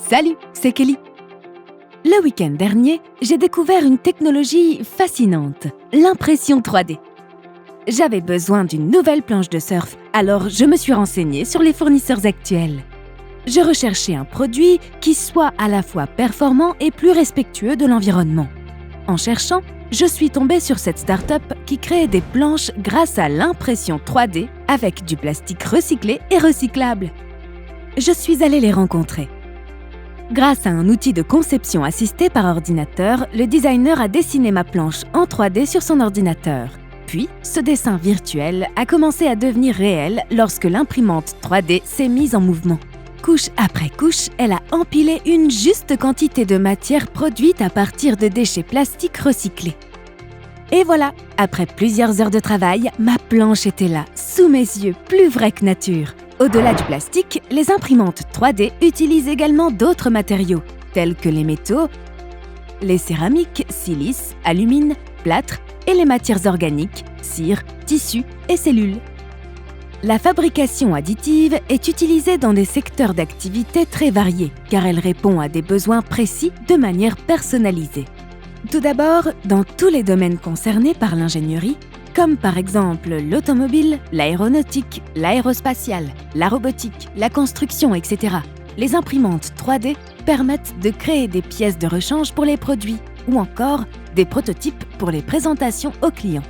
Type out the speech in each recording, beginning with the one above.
Salut, c'est Kelly. Le week-end dernier, j'ai découvert une technologie fascinante, l'impression 3D. J'avais besoin d'une nouvelle planche de surf, alors je me suis renseignée sur les fournisseurs actuels. Je recherchais un produit qui soit à la fois performant et plus respectueux de l'environnement. En cherchant, je suis tombée sur cette start-up qui crée des planches grâce à l'impression 3D avec du plastique recyclé et recyclable. Je suis allée les rencontrer. Grâce à un outil de conception assisté par ordinateur, le designer a dessiné ma planche en 3D sur son ordinateur. Puis, ce dessin virtuel a commencé à devenir réel lorsque l'imprimante 3D s'est mise en mouvement. Couche après couche, elle a empilé une juste quantité de matière produite à partir de déchets plastiques recyclés. Et voilà, après plusieurs heures de travail, ma planche était là, sous mes yeux, plus vraie que nature. Au-delà du plastique, les imprimantes 3D utilisent également d'autres matériaux, tels que les métaux, les céramiques, silice, alumine, plâtre et les matières organiques, cire, tissu et cellules. La fabrication additive est utilisée dans des secteurs d'activité très variés, car elle répond à des besoins précis de manière personnalisée. Tout d'abord, dans tous les domaines concernés par l'ingénierie, comme par exemple l'automobile, l'aéronautique, l'aérospatiale, la robotique, la construction, etc. Les imprimantes 3D permettent de créer des pièces de rechange pour les produits ou encore des prototypes pour les présentations aux clients.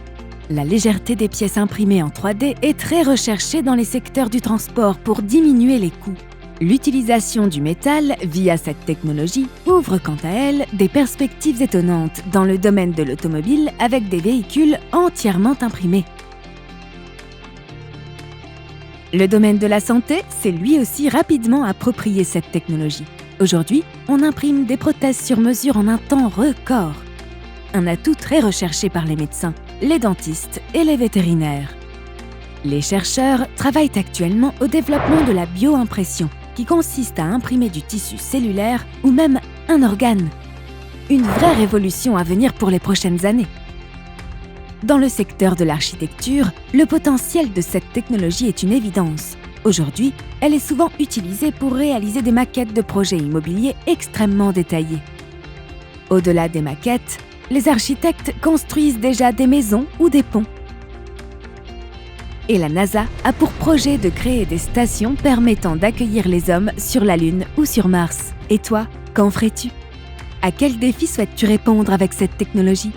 La légèreté des pièces imprimées en 3D est très recherchée dans les secteurs du transport pour diminuer les coûts. L'utilisation du métal via cette technologie ouvre quant à elle des perspectives étonnantes dans le domaine de l'automobile avec des véhicules entièrement imprimés. Le domaine de la santé s'est lui aussi rapidement approprié cette technologie. Aujourd'hui, on imprime des prothèses sur mesure en un temps record. Un atout très recherché par les médecins, les dentistes et les vétérinaires. Les chercheurs travaillent actuellement au développement de la bioimpression, qui consiste à imprimer du tissu cellulaire ou même un organe. Une vraie révolution à venir pour les prochaines années. Dans le secteur de l'architecture, le potentiel de cette technologie est une évidence. Aujourd'hui, elle est souvent utilisée pour réaliser des maquettes de projets immobiliers extrêmement détaillés. Au-delà des maquettes, les architectes construisent déjà des maisons ou des ponts. Et la NASA a pour projet de créer des stations permettant d'accueillir les hommes sur la Lune ou sur Mars. Et toi, qu'en ferais-tu ? À quel défi souhaites-tu répondre avec cette technologie ?